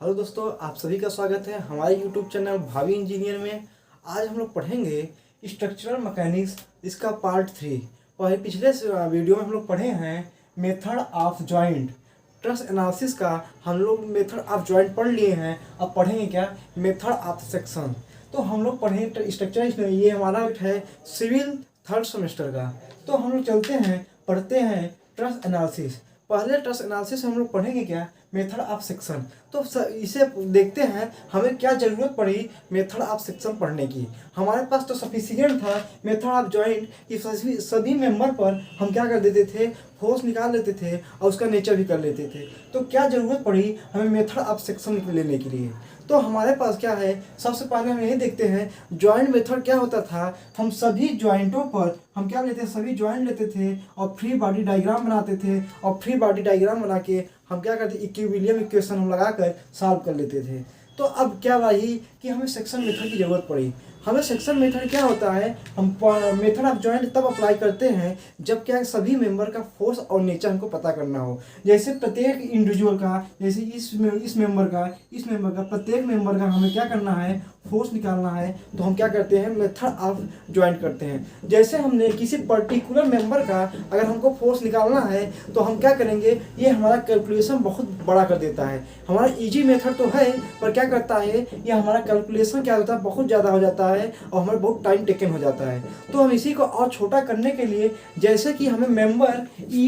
Hello दोस्तों, आप सभी का स्वागत है हमारे यूट्यूब चैनल भावी इंजीनियर में। आज हम लोग पढ़ेंगे स्ट्रक्चरल मैकेनिक्स, इसका पार्ट 3। और पिछले वीडियो में हम लोग पढ़े हैं method of joint truss analysis का। हम लोग मेथड ऑफ जॉइंट पढ़ लिए हैं। अब पढ़ेंगे क्या, मेथड ऑफ सेक्शन। तो हम लोग पढ़ेंगे स्ट्रक्चर, ये हमारा है सिविल थर्ड सेमेस्टर का। तो हम लोग चलते हैं, पढ़ते हैं ट्रस एनालिसिस। पहले ट्रस एनालिसिस हम लोग पढ़ेंगे क्या, मेथड ऑफ सेक्शन। तो इसे देखते हैं हमें क्या ज़रूरत पड़ी मेथड ऑफ सेक्शन पढ़ने की। हमारे पास तो सफिशिएंट था मेथड ऑफ जॉइंट कि सभी मेंबर पर हम क्या कर देते थे, फोर्स निकाल लेते थे और उसका नेचर भी कर लेते थे। तो क्या ज़रूरत पड़ी हमें मेथड ऑफ सेक्शन लेने के लिए। तो हमारे पास क्या है, सबसे पहले हम यही देखते हैं जॉइंट मेथड क्या होता था। हम सभी जॉइंटों पर हम क्या लेते थे, सभी जॉइंट लेते थे और फ्री बॉडी डायग्राम बनाते थे। और फ्री बॉडी डायग्राम बना के हम क्या करते, इक्विलिब्रियम इक्वेशन हम लगाकर सॉल्व कर लेते थे। तो अब क्या रही कि हमें सेक्शन मेथड की ज़रूरत पड़ी। हमें सेक्शन मेथड क्या होता है, हम मेथड ऑफ जॉइंट तब अप्लाई करते हैं जब क्या सभी मेंबर का फोर्स और नेचर हमको पता करना हो। जैसे प्रत्येक इंडिविजुअल का, जैसे इस मेंबर का प्रत्येक मेंबर का हमें क्या करना है, फोर्स निकालना है। तो हम क्या करते हैं, मेथड ऑफ जॉइंट करते हैं। जैसे हमने किसी पर्टिकुलर मेंबर का अगर हमको फोर्स निकालना है तो हम क्या करेंगे, ये हमारा कैलकुलेशन बहुत बड़ा कर देता है। हमारा इजी मेथड तो है पर क्या करता है, ये हमारा कैलकुलेशन क्या होता है, बहुत ज़्यादा हो जाता है और हमारा बहुत टाइम टेकन हो जाता है। तो हम इसी को और छोटा करने के लिए, जैसे कि हमें मेंबर ई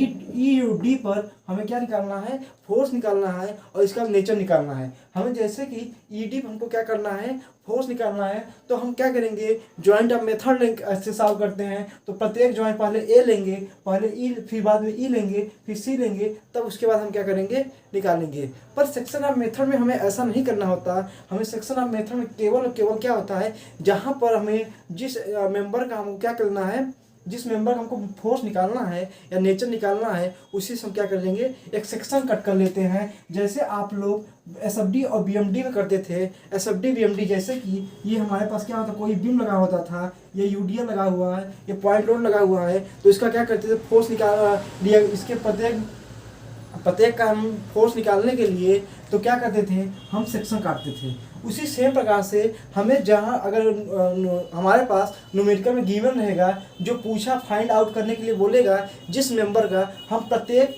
डी पर हमें क्या निकालना है, फोर्स निकालना है और इसका नेचर निकालना है। हमें जैसे कि ई डी हमको क्या करना है, फोर्स निकालना है। तो हम क्या करेंगे, जॉइंट ऑफ मेथड ऐसे सॉल्व करते हैं। तो प्रत्येक जॉइंट पहले ए लेंगे, पहले ई, फिर बाद में ई लेंगे, फिर सी लेंगे, तब उसके बाद हम क्या करेंगे, निकालेंगे। पर सेक्शन ऑफ मेथड में हमें ऐसा नहीं करना होता। हमें सेक्शन ऑफ मेथड में केवल और केवल क्या होता है, जहाँ पर हमें जिस मेंबर का हमको क्या करना है, जिस मेंबर का हमको फोर्स निकालना है या नेचर निकालना है, उसी से हम क्या कर लेंगे, एक सेक्शन कट कर लेते हैं। जैसे आप लोग एसएफडी और बीएमडी में करते थे। एसएफडी बीएमडी, जैसे कि ये हमारे पास क्या होता, कोई बीम लगा होता था, ये यूडीएल लगा हुआ है, ये पॉइंट लोड लगा हुआ है। तो इसका क्या करते थे, फोर्स निकाल लिया, इसके प्रत्येक का हम फोर्स निकालने के लिए तो क्या करते थे, हम सेक्शन काटते थे। उसी सेम प्रकार से हमें जहाँ अगर हमारे पास न्यूमेरिकल में गिवन रहेगा, जो पूछा फाइंड आउट करने के लिए बोलेगा जिस मेंबर का, हम प्रत्येक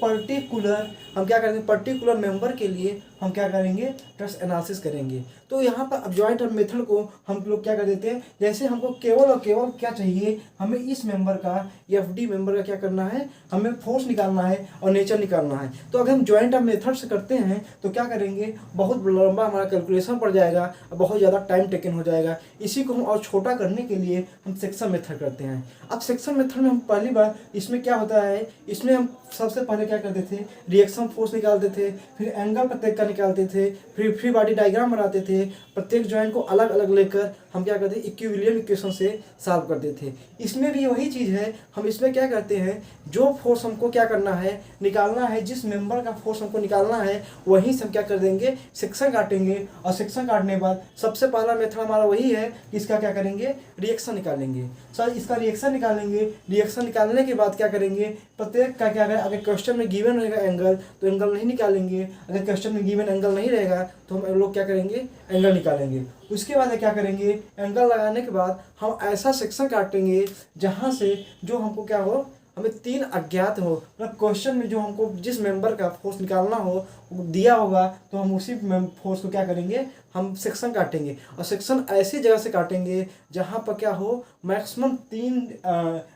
हम क्या करेंगे, पर्टिकुलर मेंबर के लिए हम क्या करेंगे, ट्रस एनालिसिस करेंगे। तो यहाँ पर अब जॉइंट मेथड को हम लोग क्या कर देते हैं, जैसे हमको केवल और केवल क्या चाहिए, हमें इस मेंबर का, एफडी मेंबर का क्या करना है, हमें फोर्स निकालना है और नेचर निकालना है। तो अगर हम जॉइंट मेथड से करते हैं तो क्या करेंगे, बहुत लंबा हमारा कैलकुलेशन पड़ जाएगा, बहुत ज़्यादा टाइम टेकन हो जाएगा। इसी को हम और छोटा करने के लिए हम सेक्शन मेथड करते हैं। अब सेक्शन मेथड में हम पहली बार इसमें क्या होता है, इसमें हम सबसे पहले क्या करते थे, रिएक्शन फोर्स निकालते थे, फिर एंगल प्रत्येक का निकालते थे, फिर फ्री बॉडी डायग्राम बनाते थे। प्रत्येक जॉइंट को अलग अलग लेकर हम क्या करते, इक्विलिब्रियम इक्वेशन से सॉल्व करते थे। इसमें भी वही चीज़ है, हम इसमें क्या करते हैं, जो फोर्स हमको क्या करना है, निकालना है, जिस मेंबर का फोर्स हमको निकालना है, वहीं से हम क्या कर देंगे, सेक्शन काटेंगे। और सेक्शन काटने के बाद सबसे पहला मेथड हमारा वही है कि इसका क्या करेंगे, रिएक्शन निकालेंगे। सर इसका रिएक्शन निकालेंगे। रिएक्शन निकालने के बाद क्या करेंगे, प्रत्येक का क्या है, अगर क्वेश्चन में गिवन रहेगा एंगल तो एंगल नहीं निकालेंगे, अगर क्वेश्चन में गिवन एंगल नहीं रहेगा तो हम लोग क्या करेंगे, एंगल निकालेंगे। उसके बाद क्या करेंगे, एंगल लगाने के बाद हम ऐसा सेक्शन काटेंगे जहाँ से जो हमको क्या हो, हमें 3 अज्ञात हो। मतलब क्वेश्चन में जो हमको जिस मेंबर का फोर्स निकालना हो वो दिया होगा, तो हम उसी फोर्स को क्या करेंगे, हम सेक्शन काटेंगे। और सेक्शन ऐसी जगह से काटेंगे जहाँ पर क्या हो, मैक्सिमम 3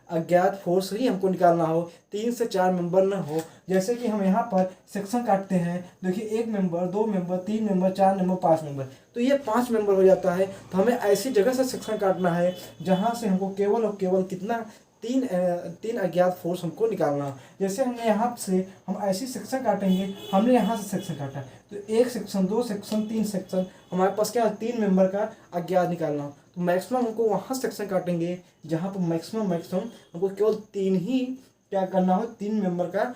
अज्ञात फोर्स ही हमको निकालना हो, 3 से 4 मेंबर न हो। जैसे कि हम यहाँ पर सेक्शन काटते हैं, देखिए 1 member, 2 member, 3 member, 4 member, 5 member, तो ये 5 मेंबर हो जाता है। तो हमें ऐसी जगह से सेक्शन काटना है जहाँ से हमको केवल और केवल कितना, 3 अज्ञात फोर्स हमको निकालना। जैसे हमने यहाँ से हम ऐसी सेक्शन काटेंगे, हमने यहाँ से सेक्शन काटा तो 1 सेक्शन, 2 सेक्शन, 3 सेक्शन, हमारे पास क्या 3 मेंबर का अज्ञात निकालना। तो मैक्सिमम हमको वहाँ सेक्शन काटेंगे जहाँ पर मैक्सिमम हमको केवल 3 ही क्या करना हो, 3 मेंबर का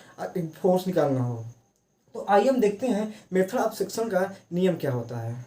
फोर्स निकालना हो। तो आइए हम देखते हैं मेथड ऑफ सेक्शन का नियम क्या होता है।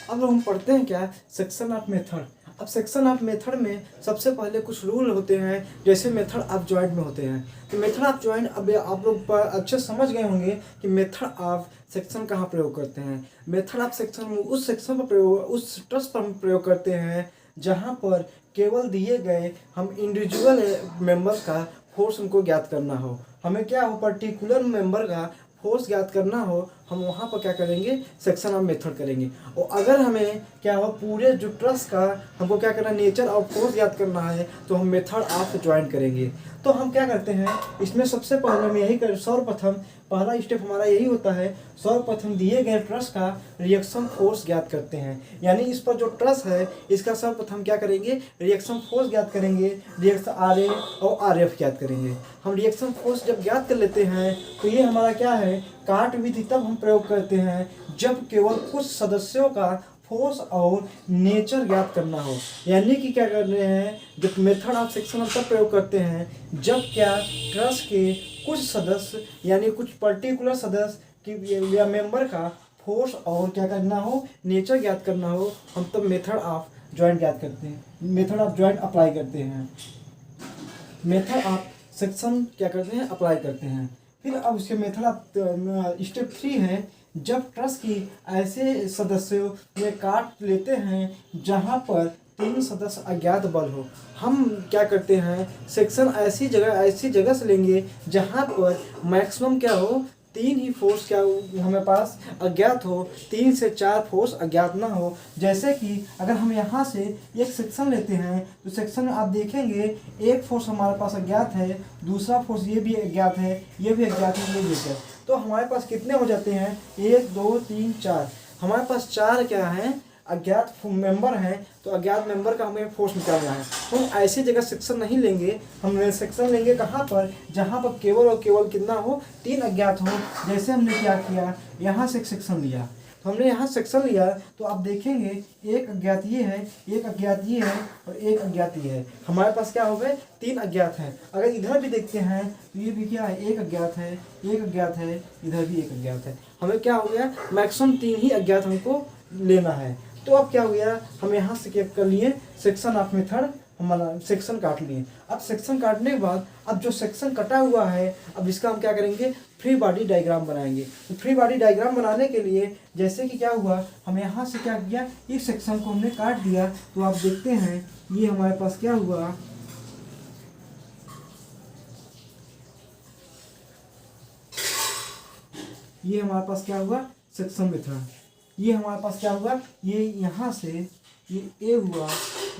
अब हम पढ़ते हैं क्या, सेक्शन ऑफ मेथड। अब सेक्शन ऑफ मेथड में सबसे पहले कुछ रूल होते हैं, जैसे मेथड ऑफ जॉइंट में होते हैं। तो मेथड ऑफ जॉइंट अब आप लोग अच्छे समझ गए होंगे कि मेथड ऑफ सेक्शन कहाँ प्रयोग करते हैं। मेथड ऑफ सेक्शन में उस सेक्शन पर प्रयोग, उस ट्रस पर हम प्रयोग करते हैं जहाँ पर केवल दिए गए हम इंडिविजुअल मेंबर का फोर्स उनको ज्ञात करना हो। हमें क्या हो, पर्टिकुलर मेंबर का फोर्स ज्ञात करना हो, हम वहाँ पर क्या करेंगे, सेक्शन ऑफ मेथड करेंगे। और अगर हमें क्या हो, पूरे जो ट्रस का हमको क्या करना, नेचर ऑफ फोर्स ज्ञात करना है, तो हम मेथड ऑफ जॉइंट करेंगे। तो हम क्या करते हैं इसमें, सबसे पहले हम यही कर, सर्वप्रथम पहला स्टेप हमारा यही होता है, सर्वप्रथम दिए गए ट्रस का रिएक्शन फोर्स ज्ञात करते हैं। यानी इस पर जो ट्रस है इसका सर्वप्रथम क्या करेंगे, रिएक्शन फोर्स ज्ञात करेंगे, रिएक्शन RA और RF ज्ञात करेंगे। हम रिएक्शन फोर्स जब ज्ञात कर लेते हैं तो ये हमारा क्या है, काट विधि तब हम प्रयोग करते हैं जब केवल कुछ सदस्यों का फोर्स और नेचर ज्ञात करना हो। यानी कि क्या कर रहे हैं, जब मेथड ऑफ सेक्शन तब प्रयोग करते हैं जब क्या ट्रस के कुछ सदस्य यानी कुछ पर्टिकुलर सदस्य की या मेंबर का फोर्स और क्या करना हो, नेचर ज्ञात करना हो, हम तब मेथड ऑफ जॉइंट ज्ञात करते हैं, मेथड ऑफ जॉइंट अप्लाई करते हैं, मेथड ऑफ सेक्शन क्या करते हैं, अप्लाई करते हैं। फिर अब उसके मेथड ऑफ स्टेप 3 है, जब ट्रस की ऐसे सदस्यों में काट लेते हैं जहां पर 3 सदस्य अज्ञात बल हो। हम क्या करते हैं, सेक्शन ऐसी जगह से लेंगे जहां पर मैक्सिमम क्या हो, 3 ही फोर्स क्या हमें पास अज्ञात हो, 3 से 4 फोर्स अज्ञात ना हो। जैसे कि अगर हम यहाँ से एक सेक्शन लेते हैं तो सेक्शन में आप देखेंगे एक फोर्स हमारे पास अज्ञात है, दूसरा फोर्स ये भी अज्ञात है, ये भी अज्ञात है, ये भी अज्ञात। तो हमारे पास कितने हो जाते हैं, 1 2 3 4, हमारे पास 4 क्या हैं, अज्ञात मेंबर हैं। तो अज्ञात मेंबर का हमें फोर्स निकालना है। तो हम ऐसी जगह सेक्शन नहीं लेंगे, हम सेक्शन लेंगे कहाँ पर, जहाँ पर केवल और केवल कितना हो, 3 अज्ञात हो। जैसे हमने क्या किया, यहाँ से एक सेक्शन लिया, तो हमने यहाँ सेक्शन लिया तो आप देखेंगे एक अज्ञात ये है, एक अज्ञात ये है और एक अज्ञात ये है। हमारे पास क्या हो गए, 3 अज्ञात हैं। अगर इधर भी देखते हैं तो ये भी क्या है, एक अज्ञात है, एक अज्ञात है, इधर भी एक अज्ञात है। हमें क्या हो गया, मैक्सिमम 3 ही अज्ञात हमको लेना है। तो अब क्या हो गया, हम यहाँ से क्या कर लिए, सेक्शन ऑफ मेथड हमारा सेक्शन काट लिए। अब सेक्शन काटने के बाद अब जो सेक्शन कटा हुआ है, अब इसका हम क्या करेंगे, फ्री बॉडी डायग्राम बनाएंगे। तो फ्री बॉडी डायग्राम बनाने के लिए जैसे कि क्या हुआ, हम यहाँ से क्या किया, इस सेक्शन को हमने काट दिया। तो आप देखते हैं ये हमारे पास क्या हुआ, ये हमारे पास क्या हुआ, सेक्शन मेथड। ये हमारे पास क्या हुआ, ये यहाँ से ये A हुआ,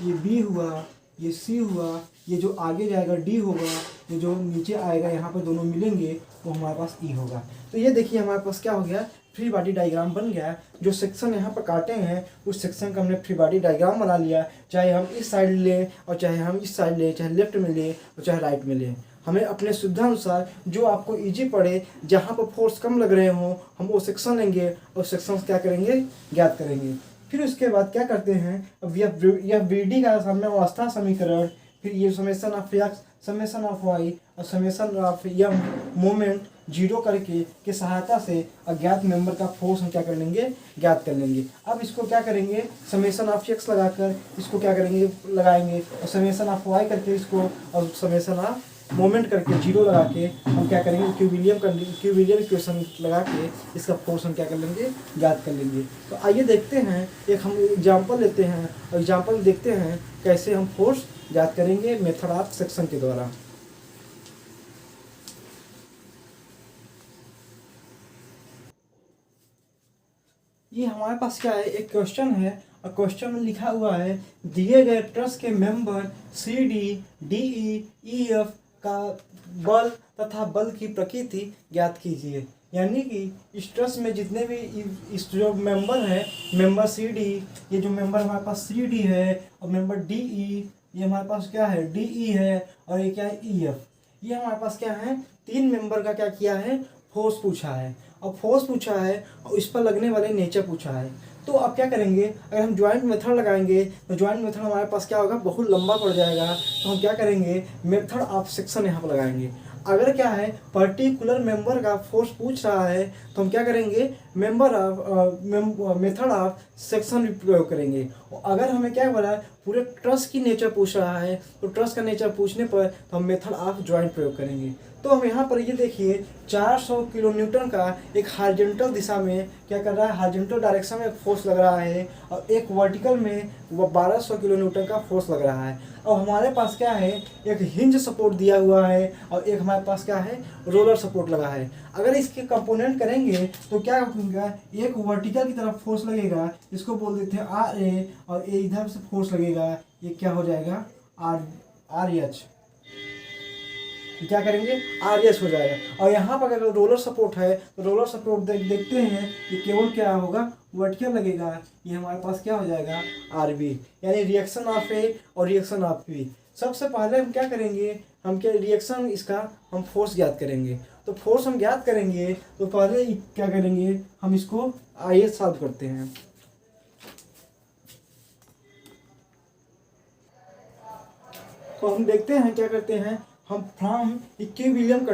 ये B हुआ, ये C हुआ, ये जो आगे जाएगा D होगा, ये जो नीचे आएगा यहाँ पर दोनों मिलेंगे वो हमारे पास E होगा। तो ये देखिए हमारे पास क्या हो गया, फ्री बॉडी डायग्राम बन गया। जो सेक्शन यहाँ पर काटे हैं उस सेक्शन का हमने फ्री बॉडी डायग्राम बना लिया। चाहे हम इस साइड लें और चाहे हम इस साइड लें, चाहे लेफ्ट में लें और चाहे राइट में लें, हमें अपने सुविधा अनुसार जो आपको इजी पड़े, जहाँ पर फोर्स कम लग रहे हों, हम वो सेक्शन लेंगे और सेक्शन क्या करेंगे, ज्ञात करेंगे। फिर उसके बाद क्या करते हैं, अब यह BD का साम्यावस्था समीकरण, फिर ये summation of x, summation of y और समेशन ऑफ m मोमेंट 0 करके के सहायता से अज्ञात मेंबर का फोर्स हम क्या कर लेंगे, ज्ञात कर लेंगे। अब इसको क्या करेंगे, समेशन ऑफ x लगाकर इसको क्या करेंगे, लगाएंगे, और समेशन ऑफ y करके इसको, और समेशन ऑफ मोमेंट करके 0 लगा के हम क्या करेंगे, क्यूबिलियम इक्वेशन लगा के इसका फोर्स हम क्या कर लेंगे, ज्ञात कर लेंगे। तो आइए देखते हैं, एक हम एग्जांपल लेते हैं और एग्जांपल देखते हैं कैसे हम फोर्स ज्ञात करेंगे मेथड ऑफ सेक्शन के द्वारा। ये हमारे पास क्या है, एक क्वेश्चन है और क्वेश्चन में लिखा हुआ है, दिए गए ट्रस के मेंबर CD, DE, EF का बल तथा बल की प्रकृति ज्ञात कीजिए। यानी कि इस ट्रस में जितने भी इस जो मेंबर है, मेंबर CD, ये जो मेंबर हमारे पास CD है, और मेंबर DE, ये हमारे पास क्या है, DE है, और ये क्या है, EF। ये हमारे पास क्या है, 3 मेंबर का क्या किया है, फोर्स पूछा है, और फोर्स पूछा है और इस पर लगने वाले नेचर पूछा है। तो अब क्या करेंगे, अगर हम ज्वाइंट मेथड लगाएंगे तो ज्वाइंट मेथड हमारे पास क्या होगा, बहुत लंबा पड़ जाएगा। तो हम क्या करेंगे, मेथड ऑफ सेक्शन यहाँ पर लगाएंगे। अगर क्या है, पर्टिकुलर मेंबर का फोर्स पूछ रहा है तो हम क्या करेंगे, मेथड ऑफ सेक्शन प्रयोग करेंगे। और अगर हमें क्या बोला है, पूरे ट्रस की नेचर पूछ रहा है, तो ट्रस का नेचर पूछने पर तो हम मेथड ऑफ जॉइंट प्रयोग करेंगे। तो हम यहाँ पर ये देखिए 400 किलो न्यूटन का एक हॉरिजॉन्टल दिशा में क्या कर रहा है, हॉरिजॉन्टल डायरेक्शन में फोर्स लग रहा है, और एक वर्टिकल में वो 1200 किलो न्यूटन का फोर्स लग रहा है। और हमारे पास क्या है, एक हिंज सपोर्ट दिया हुआ है और एक हमारे पास क्या है, रोलर सपोर्ट लगा है। अगर इसके कंपोनेंट करेंगे तो क्या होगा, एक वर्टिकल की तरफ फोर्स लगेगा, इसको बोल देते हैं आर ए, और ये इधर से फोर्स लगेगा, ये क्या हो जाएगा आर एच। क्या करेंगे, आर एच हो जाएगा। और यहाँ पर अगर रोलर सपोर्ट है तो रोलर सपोर्ट देखते हैं कि केवल क्या होगा, वर्टिकल लगेगा, ये हमारे पास क्या हो जाएगा आर बी, यानी रिएक्शन ऑफ ए और रिएक्शन ऑफ बी। सबसे पहले हम क्या करेंगे, हम क्या रिएक्शन इसका हम फोर्स ज्ञात करेंगे। तो फोर्स हम ज्ञात करेंगे तो पहले क्या करेंगे, हम इसको आइए सॉल्व करते हैं। तो हम देखते हैं क्या करते हैं, हम फ्रॉम इक्विलिब्रियम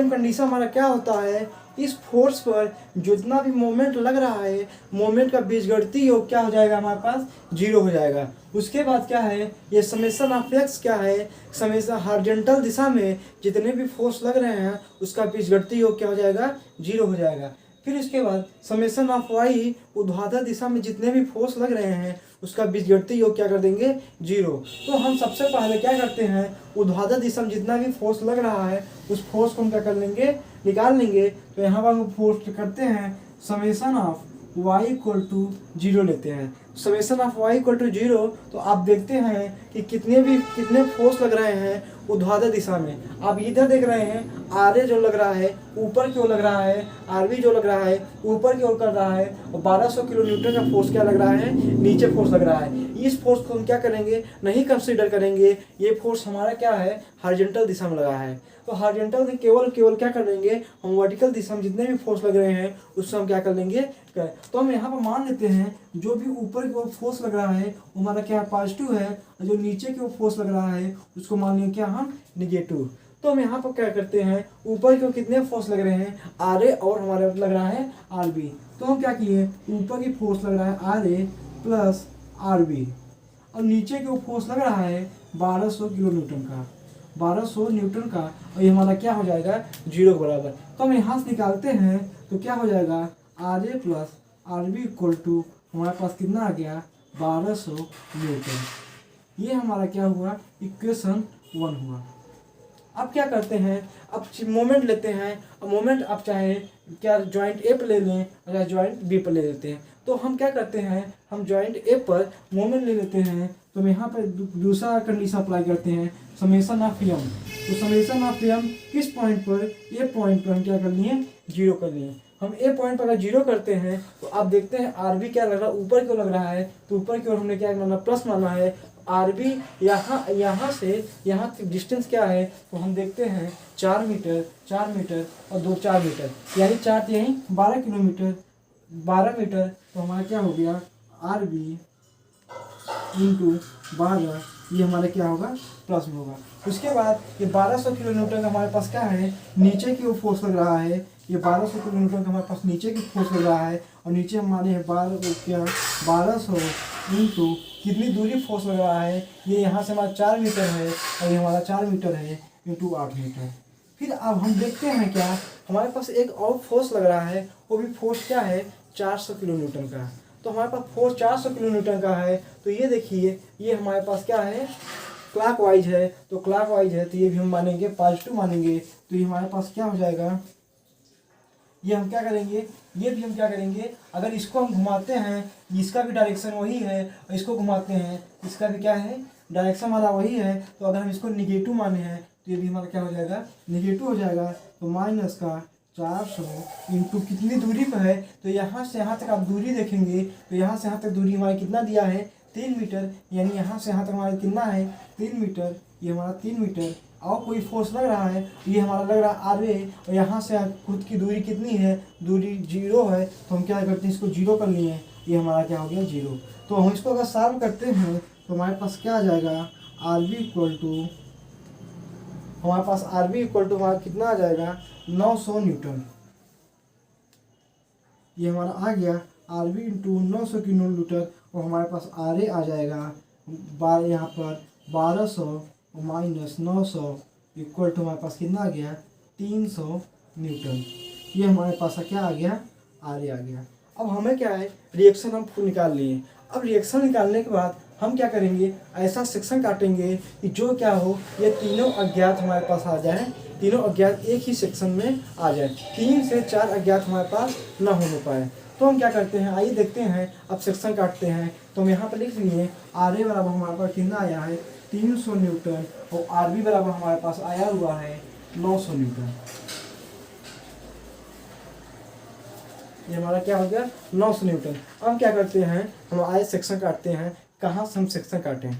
कंडीशन हमारा क्या होता है, इस फोर्स पर जितना भी मोमेंट लग रहा है, मोमेंट का बीजगणितीय योग क्या हो जाएगा, हमारे पास 0 हो जाएगा। उसके बाद क्या है, ये समेशन ऑफ एक्स क्या है, समेशन हॉरिजॉन्टल दिशा में जितने भी फोर्स लग रहे हैं उसका बीजगणितीय योग क्या हो जाएगा, 0 हो जाएगा। फिर उसके बाद समेशन ऑफ वाई, ऊर्ध्वाधर दिशा में जितने भी फोर्स लग रहे हैं उसका बीजगणितीय योग क्या कर देंगे, 0। तो हम सबसे पहले क्या करते हैं, ऊर्ध्वाधर दिशा में जितना भी फोर्स लग रहा है उस फोर्स को हम क्या कर लेंगे, निकाल लेंगे। तो यहाँ पर हम फोर्स करते हैं summation of y equal to 0 लेते हैं। Summation of y equal to 0, तो आप देखते हैं कि कितने फोर्स लग रहे हैं ऊर्ध्वाधर दिशा में। आप इधर देख रहे हैं आर ए जो लग रहा है ऊपर की ओर लग रहा है, आर बी जो लग रहा है ऊपर की ओर कर रहा है, और 1200 किलो न्यूटन का फोर्स क्या लग रहा है, नीचे फोर्स लग रहा है। इस फोर्स को हम क्या करेंगे, नहीं कंसीडर करेंगे, ये फोर्स हमारा क्या है, हॉरिजॉन्टल दिशा में लगा है। तो हॉरिजॉन्टल में केवल क्या कर लेंगे, हम वर्टिकल दिशा में जितने भी फोर्स लग रहे हैं उससे हम क्या कर लेंगे। तो हम यहाँ पर मान लेते हैं जो भी ऊपर की ओर फोर्स लग रहा है वो हमारा क्या पॉजिटिव है, और जो नीचे की ओर फोर्स लग रहा है उसको मान लेंगे क्या हम, निगेटिव। तो हम यहाँ पर क्या करते हैं, ऊपर की ओर कितने फोर्स लग रहे हैं, आर ए, और हमारे लग रहा है आर बी। तो हम क्या किए, ऊपर की फोर्स लग रहा है R A plus R B, और नीचे की ओर फोर्स लग रहा है 1200 किलो न्यूटन का, 1200 न्यूटन का, और ये हमारा क्या हो जाएगा, 0 के बराबर। तो हम यहाँ से निकालते हैं तो क्या हो जाएगा, R A plus R B equal to हमारे पास कितना आ गया, 1200 न्यूटन। ये हमारा क्या हुआ, इक्वेशन 1 हुआ। अब क्या करते हैं, अब मोमेंट लेते हैं। अब मोमेंट आप चाहे क्या जॉइंट ए पर ले लें या जॉइंट बी पर ले लेते हैं। तो हम क्या करते हैं, हम जॉइंट ए पर मोमेंट ले लेते हैं। तो हम यहाँ पर दूसरा कंडीशन अप्लाई करते हैं, समेशन ऑफ एम। तो समेशन ऑफ एम किस पॉइंट पर, ए पॉइंट पर हम क्या कर लिए, 0 कर लिए। हम ए पॉइंट पर अगर 0 करते हैं तो आप देखते हैं आर बी क्या लग रहा है, ऊपर क्यों लग रहा है, तो ऊपर की ओर हमने क्या माना, प्लस माना है। आर बी यहाँ से यहाँ तक डिस्टेंस क्या है, तो हम देखते हैं 4 मीटर और 4 मीटर, यानी 4 यहीं 12 किलोमीटर, 12 मीटर। तो हमारा क्या हो गया, आर बी इंटू 12, ये हमारा क्या होगा, प्लस में होगा। उसके बाद ये 1200 किलो न्यूटन का हमारे पास क्या है, नीचे की ओर फोर्स लग रहा है। ये 1200 किलो न्यूटन का हमारे पास नीचे की फोर्स लग रहा है, और नीचे हमारे है 1200 इंटू कितनी दूरी फोर्स लग रहा है, ये यहाँ से हमारा 4 मीटर है, और ये हमारा 4 मीटर है इंटू 8 मीटर। फिर अब हम देखते हैं क्या, हमारे पास एक और फोर्स लग रहा है, वो भी फोर्स क्या है, 400 किलो न्यूटन का। तो हमारे पास फोर्स 400 किलो न्यूटन का है। तो ये देखिए, ये हमारे पास क्या है, क्लॉकवाइज है। तो क्लॉकवाइज है तो ये भी हम मानेंगे, पॉजिटिव मानेंगे। तो ये हमारे पास क्या हो जाएगा, ये हम क्या करेंगे, ये भी हम क्या करेंगे, अगर इसको हम घुमाते हैं, इसका भी डायरेक्शन वही है, और इसको घुमाते हैं, इसका भी क्या है, डायरेक्शन हमारा वही है। तो अगर हम इसको निगेटिव माने हैं तो ये भी हमारा क्या हो जाएगा, निगेटिव हो जाएगा। तो माइनस का 400 इंटू कितनी दूरी पर है, तो यहाँ से यहाँ तक आप दूरी देखेंगे तो यहाँ से यहाँ तक दूरी हमारी कितना दिया है, 3 मीटर, यानी यहाँ से यहाँ तक हमारा कितना है, 3 मीटर। ये हमारा 3 मीटर, और कोई फोर्स लग रहा है, ये हमारा लग रहा है आर ए, और यहाँ से खुद की दूरी कितनी है, दूरी 0 है। तो हम क्या करते हैं, इसको 0 कर लिए, ये हमारा क्या हो गया, 0। तो हम इसको अगर सॉल्व करते हैं तो हमारे पास क्या आ जाएगा, आर बी इक्वल टू, हमारे पास आर बी इक्वल टू हमारा कितना आ जाएगा, 900 न्यूटन। ये हमारा आ गया R B into 900 kilo newton, और हमारे पास आर ए आ जाएगा यहाँ पर 1200 माइनस 900 इक्वल टू हमारे पास कितना आ गया 300 न्यूटन। ये हमारे पास क्या आ गया आर आ गया। अब हमें क्या है रिएक्शन हम निकाल लिए। अब रिएक्शन निकालने के बाद हम क्या करेंगे ऐसा सेक्शन काटेंगे कि जो क्या हो ये तीनों अज्ञात हमारे पास आ जाए, तीनों अज्ञात एक ही सेक्शन में आ जाए, 3 से 4 अज्ञात हमारे पास ना होने पाए। तो हम क्या करते हैं आइए देखते हैं। अब सेक्शन काटते हैं तो हम यहाँ पर लिख लिए आर ए बराबर हमारे पास कितना आया है 300 न्यूटन और आर बी बराबर हमारे पास आया हुआ है 900 न्यूटन। ये हमारा क्या हो गया 900 न्यूटन। अब क्या करते हैं हम आए सेक्शन काटते हैं। कहाँ से हम सेक्शन काटें,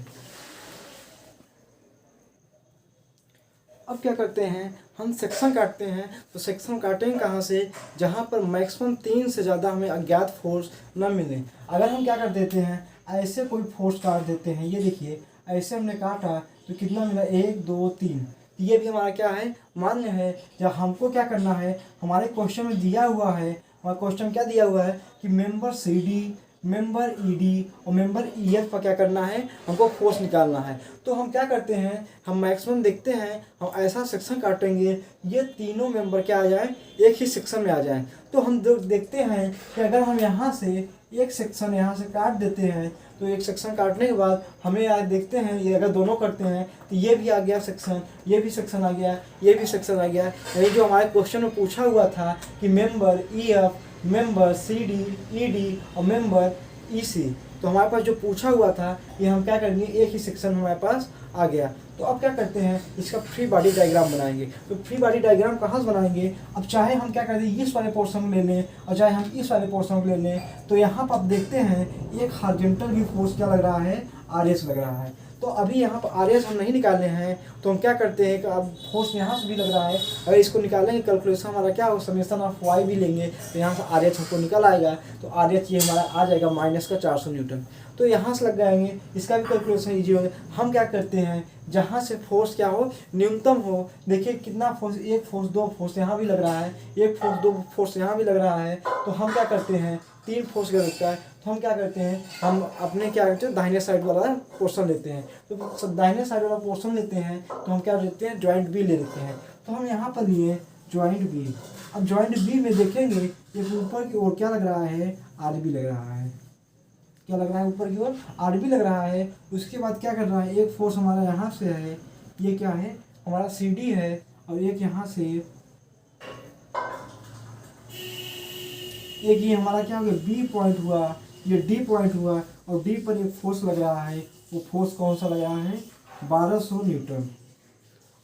अब क्या करते हैं हम सेक्शन काटते हैं। तो सेक्शन काटेंगे कहाँ से जहाँ पर मैक्सिमम 3 से ज़्यादा हमें अज्ञात फोर्स न मिले। अगर हम क्या कर देते हैं ऐसे कोई फोर्स काट देते हैं, ये देखिए ऐसे हमने काटा तो कितना मिला 1 2 3। ये भी हमारा क्या है मान्य है। जब हमको क्या करना है हमारे क्वेश्चन में दिया हुआ है, हमारा क्वेश्चन क्या दिया हुआ है कि member C D, member ED और मेंबर ईएफ पर क्या करना है हमको फोर्स निकालना है। तो हम क्या करते हैं हम मैक्सिमम देखते हैं हम ऐसा सेक्शन काटेंगे ये तीनों मेंबर क्या आ जाए एक ही सेक्शन में आ जाए। तो हम देखते हैं कि अगर हम यहाँ से एक सेक्शन यहाँ से काट देते हैं तो एक सेक्शन काटने के बाद हमें आज देखते हैं ये अगर दोनों करते हैं तो ये भी आ गया सेक्शन, ये भी सेक्शन आ गया, ये भी सेक्शन आ गया। यही जो हमारे क्वेश्चन में पूछा हुआ था कि member EF, member C D, E D और मेंबर ई सी, तो हमारे पास जो पूछा हुआ था ये हम क्या करेंगे एक ही सेक्शन हमारे पास आ गया। तो अब क्या करते हैं इसका फ्री बॉडी डायग्राम बनाएंगे। तो फ्री बॉडी डायग्राम कहाँ से बनाएंगे, अब चाहे हम क्या कर दें इस वाले पोर्शन को ले लें और चाहे हम इस वाले पोर्शन को ले लें। तो यहाँ पर आप देखते हैं एक हॉरिजॉन्टल भी फोर्स क्या लग रहा है आर एस लग रहा है। तो अभी यहाँ पर आर एस हम नहीं निकाले हैं तो हम क्या करते हैं कि अब फोर्स यहाँ से भी लग रहा है, अगर इसको निकालेंगे कैलकुलेशन हमारा क्या हो समेशन ऑफ वाई भी लेंगे तो यहाँ से आर एच हमको निकल आएगा। तो आर एच ये हमारा आ जाएगा माइनस का 400 न्यूटन। तो यहाँ से लग जाएंगे, इसका भी कैलकुलेशन ईजी होगा। हम क्या करते हैं जहाँ से फोर्स क्या हो न्यूनतम हो, देखिए कितना फोर्स, एक फोर्स दो फोर्स यहाँ भी लग रहा है, एक फोर्स दो फोर्स यहाँ भी लग रहा है। तो हम क्या करते हैं 3 फोर्स का लगता है तो हम क्या करते हैं हम अपने क्या करते हैं दाहिने साइड वाला पोर्शन लेते हैं। तो दाहिने साइड वाला पोर्शन लेते हैं तो हम क्या लेते हैं जॉइंट बी ले लेते हैं। तो हम यहाँ पर लिए जॉइंट बी। अब जॉइंट बी में देखेंगे ये ऊपर की ओर क्या लग रहा है आर बी लग रहा है, क्या लग रहा है ऊपर की ओर आर बी लग रहा है। उसके बाद क्या कर रहा है एक फोर्स हमारा यहाँ से है, ये क्या है हमारा सी डी है और एक यहाँ से एक ये हमारा क्या हो गया बी पॉइंट हुआ, ये डी पॉइंट हुआ और डी पर एक फोर्स लग रहा है। वो फोर्स कौन सा लग रहा है 1200 न्यूटन।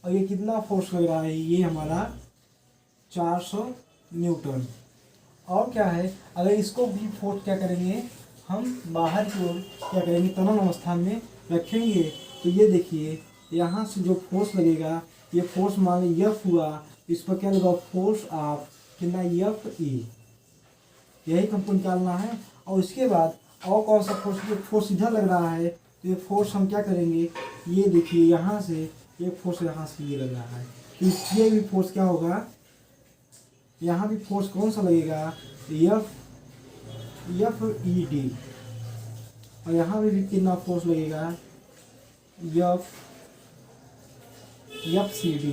और ये कितना फोर्स लग रहा है ये हमारा 400 न्यूटन। और क्या है अगर इसको भी फोर्स क्या करेंगे हम बाहर की ओर क्या करेंगे तनन अवस्था में रखेंगे। तो ये देखिए यहाँ से जो फोर्स लगेगा ये फोर्स मान लीजिए एफ हुआ, इस पर क्या लगा फोर्स ऑफ कितना एफ ई, यही हमको निकालना है। और उसके बाद और कौन सा फोर्स, जो फोर्स इधर लग रहा है तो ये फोर्स हम क्या करेंगे ये देखिए यहाँ से एक फोर्स यहाँ से ये लग रहा है तो ये भी फोर्स क्या होगा यहाँ भी फोर्स कौन सा लगेगा एफ ई डी और यहाँ भी कितना फोर्स लगेगा एफ सी डी।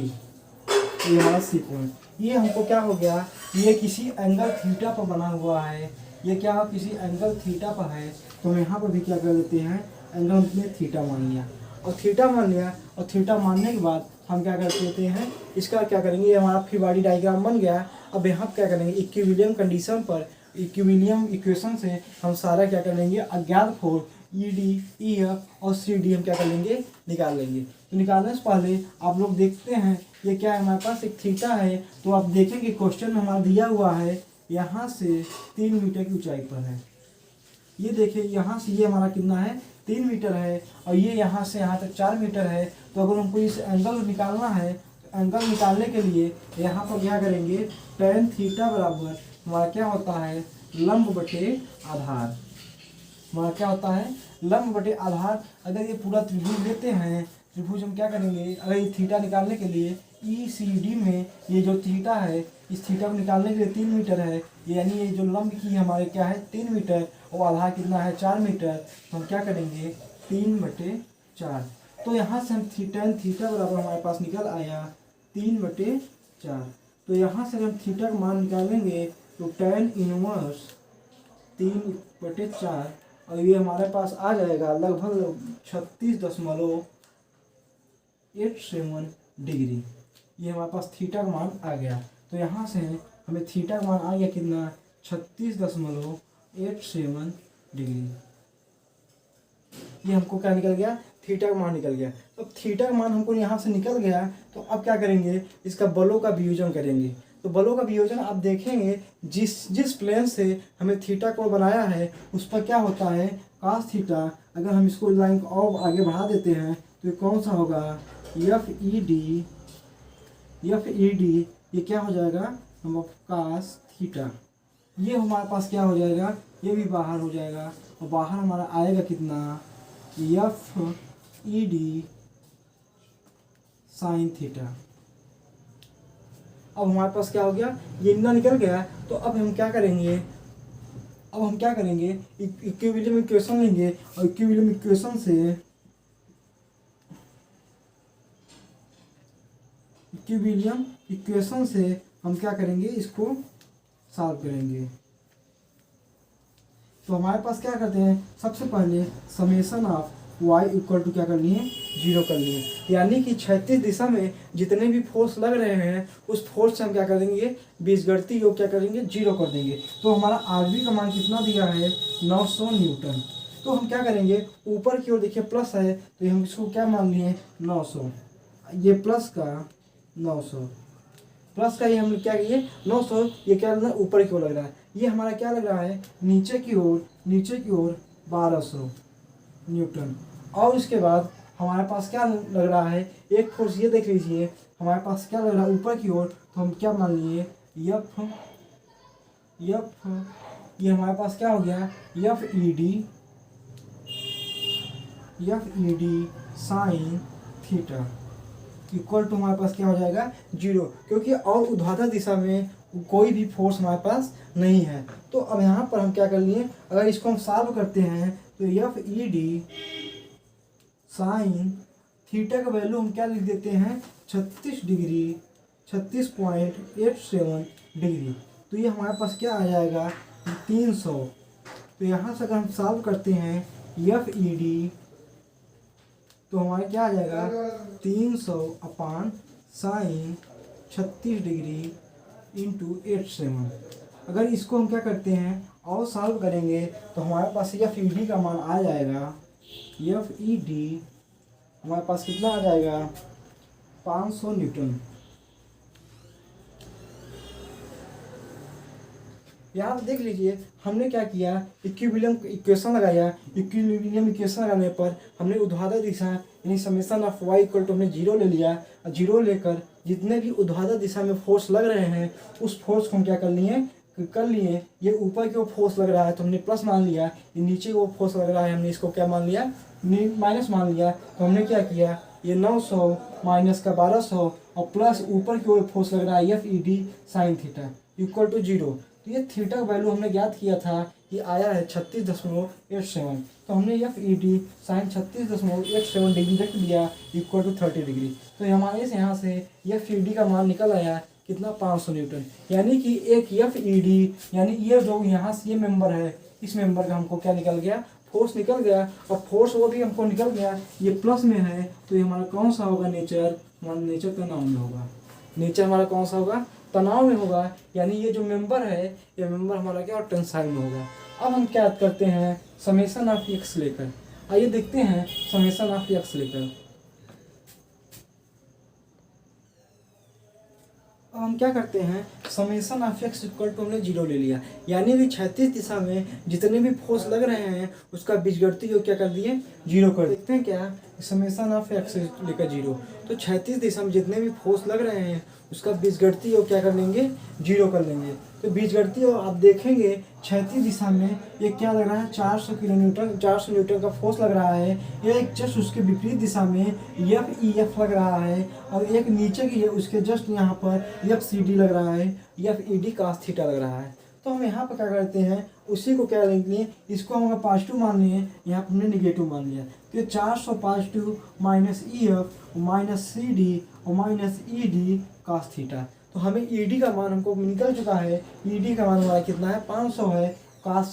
ये हमारा सी पॉइंट, ये हमको क्या हो गया ये किसी एंगल थीटा पर बना हुआ है, ये क्या किसी एंगल थीटा पर है। तो हम यहाँ पर भी क्या कर देते हैं एंगल में थीटा मान लिया और थीटा मान लिया और थीटा मानने के बाद हम क्या कर देते हैं इसका क्या करेंगे ये हमारा फ्री बॉडी डायग्राम बन गया। अब यहाँ क्या करेंगे इक्विलिब्रियम कंडीशन पर इक्विलिब्रियम इक्वेशन से हम सारा क्या कर लेंगे अज्ञात force E D E F और सी डी हम क्या कर लेंगे निकाल लेंगे। तो निकालने से पहले आप लोग देखते हैं ये क्या है हमारे पास एक थीटा है। तो आप देखेंगे क्वेश्चन में हमारा दिया हुआ है यहाँ से 3 मीटर की ऊंचाई पर है। ये देखिए यहाँ से ये हमारा कितना है 3 मीटर है और ये यहाँ से यहाँ तक 4 मीटर है। तो अगर हमको इस एंगल निकालना है तो एंगल निकालने के लिए यहाँ पर क्या करेंगे tan थीटा बराबर हमारा क्या होता है लंब बटे आधार, हमारा क्या होता है लंब बटे आधार। अगर ये पूरा त्रिभुज लेते हैं, त्रिभुज हम क्या करेंगे अगर ये थीटा निकालने के लिए ई सी डी में ये जो थीटा है इस थीटा को निकालने के लिए 3 मीटर है, यानी ये जो लंब की हमारे क्या है 3 मीटर और आधार कितना है 4 मीटर। तो हम क्या करेंगे 3/4। तो यहाँ से हम tan थीटा बराबर हमारे पास निकल आया 3/4। तो यहाँ से हम थीटा का मान निकालेंगे तो tan इनवर्स 3/4 और ये हमारे पास आ जाएगा लगभग 36.87 डिग्री। ये हमारे पास थीटा का मान आ गया। तो यहाँ से हमें थीटा का मान आ गया कितना 36.87 डिग्री। ये हमको क्या निकल गया, थीटा का मान निकल गया। तो अब थीटा का मान हमको यहाँ से निकल गया तो अब क्या करेंगे, इसका बलों का वियोजन करेंगे। तो बलों का वियोजन आप देखेंगे जिस प्लेन से हमें थीटा को बनाया है उस पर क्या होता है cos थीटा। अगर हम इसको लाइन को और आगे बढ़ा देते हैं तो ये कौन सा होगा एफ ई डी ये क्या हो जाएगा हम cos थीटा। ये हमारे पास क्या हो जाएगा, ये भी बाहर हो जाएगा और बाहर हमारा आएगा कितना F E D sine theta. अब हमारे पास क्या हो गया, ये इतना निकल गया। तो अब हम क्या करेंगे, इक्विलिब्रियम इक्वेशन लेंगे और इक्विलिब्रियम इक्वेशन से हम क्या करेंगे, इसको सॉल्व करेंगे। तो हमारे पास क्या करते हैं, सबसे पहले summation of y equal to क्या कर लिए 0 कर लिए। यानी कि क्षैतिज दिशा में जितने भी फोर्स लग रहे हैं उस फोर्स से हम क्या कर देंगे, बीजगणितीय योग क्या करेंगे 0 कर देंगे। तो हमारा RV का मान कितना दिया है 900 न्यूटन। तो हम क्या करेंगे, ऊपर की ओर देखिए प्लस है तो हम इसको क्या मान लिए 900। ये प्लस का 900 प्लस का ये हम क्या किए 900, ये क्या लग रहा है ऊपर की ओर लग रहा है। ये हमारा क्या लग रहा है नीचे की ओर 1200 न्यूटन। और उसके बाद हमारे पास क्या लग रहा है, एक फोर्स ये देख लीजिए हमारे पास क्या लग रहा है ऊपर की ओर। तो हम क्या मान लिए यफ ये हमारे पास क्या हो गया F E D sine theta equal to हमारे पास क्या हो जाएगा 0, क्योंकि और ऊर्ध्वाधर दिशा में कोई भी फोर्स हमारे पास नहीं है। तो अब यहाँ पर हम क्या कर लिए, अगर इसको हम सॉल्व करते हैं तो F E D sine theta का वैल्यू हम क्या लिख देते हैं 36.87 डिग्री। तो ये हमारे पास क्या आ जाएगा 300। तो यहाँ से अगर हम सॉल्व करते हैं एफ ई डी तो हमारे क्या आ जाएगा 300/sin 36 डिग्री इंटू 87। अगर इसको हम क्या करते हैं और सॉल्व करेंगे तो हमारे पास एफ ई डी का मान आ जाएगा, एफ ई डी हमारे पास कितना आ जाएगा 500 न्यूटन। यहाँ देख लीजिए हमने क्या किया, इक्विलिब्रियम इक्वेशन लगाया। इक्विलिब्रियम इक्वेशन लगाने पर हमने ऊर्ध्वाधर दिशा यानी summation of y equal to हमने 0 ले लिया। 0 लेकर जितने भी ऊर्ध्वाधर दिशा में फोर्स लग रहे हैं उस फोर्स को हम क्या कर लिए ये ऊपर की ओर फोर्स लग रहा है तो हमने प्लस मान लिया, ये नीचे की ओर फोर्स लग रहा है हमने इसको क्या मान लिया माइनस मान लिया। तो हमने क्या किया, ये 900 माइनस का 1200 और प्लस ऊपर की ओर फोर्स लग रहा है F E D sine theta equal to 0। तो ये थीटा का वैल्यू हमने ज्ञात किया था, ये आया है 36.87। तो हमने F E D sine 36.87 degree रख दिया इक्वल टू 30 डिग्री। तो हमारे यहाँ से एफ ई डी का मान निकल आया कितना 500 न्यूटन। यानी कि एक एफ ई डी यानी ये जो यहाँ से ये मेंबर है इस मेंबर का हमको क्या निकल गया फोर्स निकल गया। और फोर्स वो भी हमको निकल गया, ये प्लस में है तो ये हमारा कौन सा होगा नेचर तनाव में होगा। नेचर हमारा कौन सा होगा तनाव में होगा। यानी ये जो मेंबर है ये मेंबर हमारा क्या टेंसाइल में होगा। अब हम क्या करते हैं समेशन ऑफ एक्स लेकर, आइए देखते हैं समेशन ऑफ एक्स लेकर। अब हम क्या करते हैं summation of x equal to हमने 0 ले लिया। यानी भी क्षैतिज दिशा में जितने भी फोर्स लग रहे हैं उसका बीजगणितीय योग क्या कर दिए 0 कर। देखते हैं क्या समेशन ऑफ एक्स लेकर 0। तो क्षैतिज दिशा में जितने भी फोर्स लग रहे हैं उसका बीजगणितीय योग क्या कर लेंगे 0 कर लेंगे। तो बीजगणितीय योग आप देखेंगे क्षैतिज दिशा में ये क्या लग रहा है 400 न्यूटन का फोर्स लग रहा है। एक जस्ट उसके विपरीत दिशा में एफ ई एफ लग रहा है और एक नीचे की है उसके जस्ट यहाँ पर एफ सी डी लग रहा है, F E D cos theta लग रहा है। तो तो हम यहाँ पर क्या करते हैं, उसी को क्या लिख लिए, इसको हम अगर पॉजिटिव मान लिए, यहाँ पर हमने निगेटिव मान लिया। तो 400 positive minus EF minus CD और माइनस ED cos थीटा। तो हमें ED का मान हमको निकल चुका है। ED का मान हमारा कितना है, 500 है। cos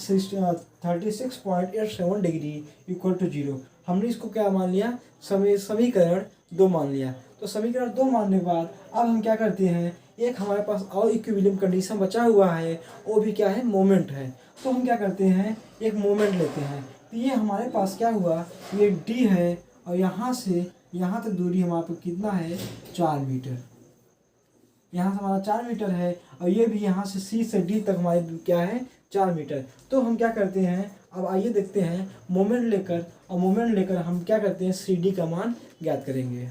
36.87 degree equal to 0। हमने इसको क्या मान लिया, समीकरण 2 मान लिया। तो समीकरण 2 मानने के बाद अब हम क्या करते हैं, एक हमारे पास और इक्विलिब्रियम कंडीशन बचा हुआ है, वो भी क्या है, मोमेंट है। तो हम क्या करते हैं, एक मोमेंट लेते हैं। तो ये हमारे पास क्या हुआ, ये D है और यहाँ से यहाँ तक दूरी हमारे पास कितना है, 4 मीटर। यहाँ से हमारा 4 मीटर है और ये भी यहाँ से C से D तक हमारे क्या है, 4 मीटर। तो हम क्या करते हैं, अब आइए देखते हैं मोमेंट लेकर हम क्या करते हैं, CD का मान ज्ञात करेंगे।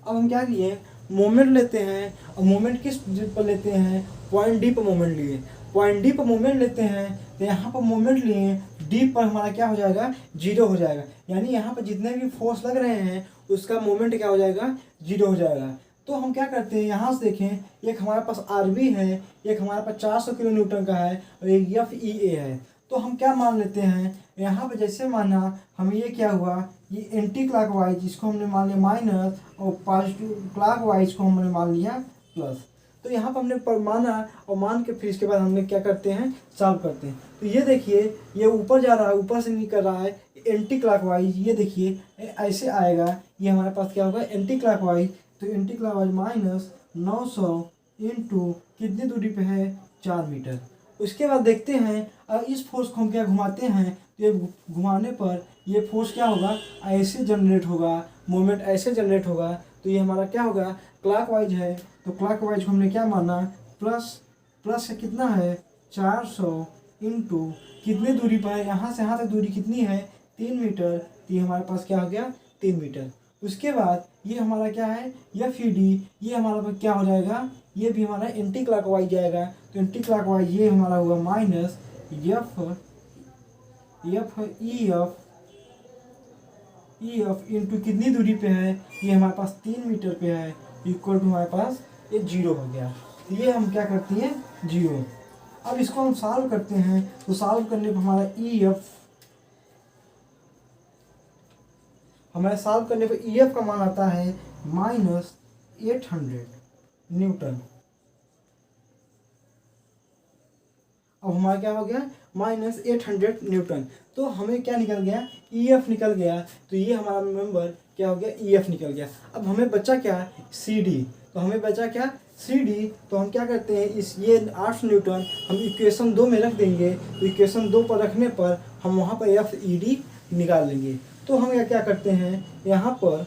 अब हम क्या किए, मोमेंट लेते हैं और मोमेंट किस पर लेते हैं, पॉइंट D पर मोमेंट लिए। पॉइंट D पर मोमेंट लेते हैं तो यहाँ पर मोमेंट लिए, D पर हमारा क्या हो जाएगा, 0 हो जाएगा। यानी यहाँ पर जितने भी फोर्स लग रहे हैं उसका मोमेंट क्या हो जाएगा, 0 हो जाएगा। तो हम क्या करते हैं, यहाँ से देखें, एक हमारे पास RB है, एक हमारे पास 400 किलो न्यूटन का है और एक FEA है। तो हम क्या मान लेते हैं, यहाँ पे जैसे माना हम, ये क्या हुआ, ये एंटी क्लॉकवाइज इसको हमने मान लिया माइनस और पॉजिटिव क्लॉकवाइज को हमने मान लिया प्लस। तो यहाँ पर हमने माना और मान के फिर इसके बाद हमने क्या करते हैं, सॉल्व करते हैं। तो ये देखिए, ये ऊपर जा रहा है, ऊपर से निकल रहा है एंटी क्लॉकवाइज। ये देखिए ऐसे आएगा, ये हमारे पास क्या होगा, एंटी क्लॉकवाइज। तो एंटी क्लॉकवाइज माइनस 900 इंटू कितनी दूरी पे है, 4 मीटर। उसके बाद देखते हैं, अब इस फोर्स को हम क्या घुमाते हैं, तो ये घुमाने पर ये फोर्स क्या होगा, ऐसे जनरेट होगा, मोमेंट ऐसे जनरेट होगा। तो ये हमारा क्या होगा, क्लॉकवाइज है। तो क्लॉकवाइज को हमने क्या माना, प्लस का कितना है, 400 इंटू कितनी दूरी पर है, यहाँ से यहाँ तक दूरी कितनी है, 3 मीटर। तो ये हमारे पास क्या हो गया, 3 मीटर। उसके बाद ये हमारा क्या है, FED, ये हमारा पास क्या हो जाएगा, ये भी हमारा एंटी क्लॉकवाइज जाएगा। तो एंटी क्लॉकवाइज ये हमारा हुआ माइनस EF इंटू कितनी दूरी पे है, ये हमारे पास 3 मीटर पे है, इक्वल टू हमारे पास ये 0 हो गया। तो ये हम क्या करते हैं, 0। अब इसको हम सॉल्व करते हैं। तो सॉल्व करने पर हमारे सॉल्व करने पर EF का मान आता है माइनस 800 न्यूटन। अब हमारा क्या हो गया, माइनस 800 न्यूटन। तो हमें क्या निकल गया, EF निकल गया। तो ये हमारा मेंबर क्या हो गया, EF निकल गया। अब हमें बचा क्या, CD। तो हमें बचा क्या, CD। तो हम क्या करते हैं, ये 800 न्यूटन हम इक्वेशन 2 में रख देंगे। तो इक्वेशन 2 पर रखने पर हम वहाँ पर FED निकाल लेंगे। तो हम क्या करते हैं, यहाँ पर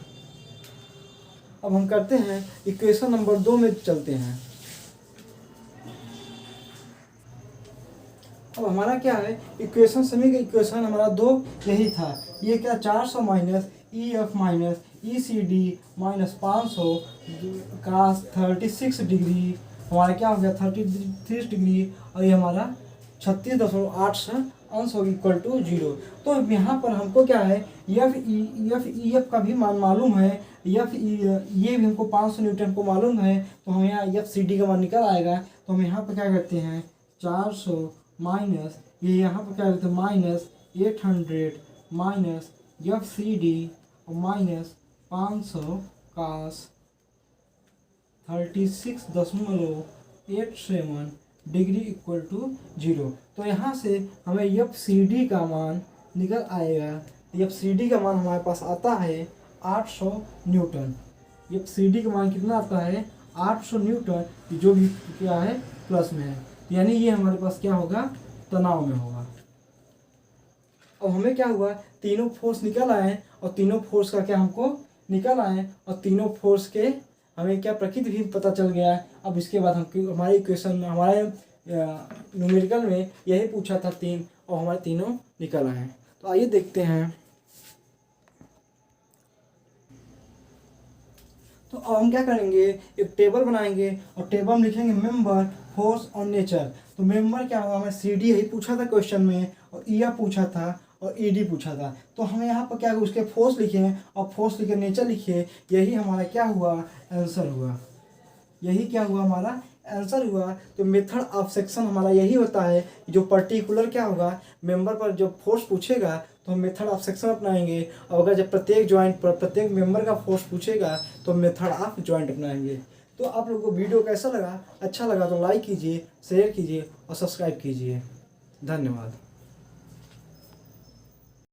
अब हम करते हैं, इक्वेशन नंबर 2 में चलते हैं। अब हमारा क्या है, इक्वेशन इक्वेशन हमारा 2 यही था। ये क्या, 400 minus EF minus ECD minus 500 का 36 डिग्री हमारा क्या हो गया, 33 डिग्री। और ये हमारा 36.8 अंश होगी इक्वल टू 0। तो यहाँ पर हमको क्या है, EF का भी मान मालूम है, ये भी हमको 500 न्यूटन को मालूम है। तो हम यहाँ FCD का मान निकल आएगा। तो हम यहाँ पर क्या करते हैं, 400 माइनस ये यहाँ पर क्या करते हैं, माइनस 800 माइनस FCD और minus 500 cos 36.87 degree equal to 0। तो यहाँ से हमें FCD का मान निकल आएगा। FCD का मान हमारे पास आता है 800 न्यूटन। FCD का मान कितना आता है, 800 न्यूटन, जो भी क्या है प्लस में है। यानी ये हमारे पास क्या होगा, तनाव में होगा। अब हमें क्या हुआ, तीनों फोर्स निकल आए और तीनों फोर्स का क्या हमको निकल आए और तीनों फोर्स के हमें क्या प्रकृति भी पता चल गया। अब इसके बाद हम हमारे इक्वेशन हमारे न्यूमेरिकल में यही पूछा था 3 और हमारे तीनों निकल आए। तो आइए देखते हैं। तो अब हम क्या करेंगे, एक टेबल बनाएंगे और टेबल में लिखेंगे मेंबर, फोर्स और नेचर। तो मेंबर क्या होगा, हमें CD यही पूछा था क्वेश्चन में और EF पूछा था और ED पूछा था। तो हमें यहाँ पर क्या उसके फोर्स लिखे और फोर्स लिखे नेचर लिखे, यही हमारा क्या हुआ, आंसर हुआ। यही क्या हुआ, हमारा आंसर हुआ। तो मेथड ऑफ सेक्शन हमारा यही होता है कि जो पर्टिकुलर क्या होगा, मेंबर पर जब फोर्स पूछेगा तो हम मेथड ऑफ सेक्शन अपनाएंगे, और अगर जब प्रत्येक जॉइंट पर प्रत्येक मेंबर का फोर्स पूछेगा तो मेथड ऑफ जॉइंट अपनाएंगे। तो आप लोगों को वीडियो कैसा लगा, अच्छा लगा तो लाइक कीजिए, शेयर कीजिए और सब्सक्राइब कीजिए। धन्यवाद।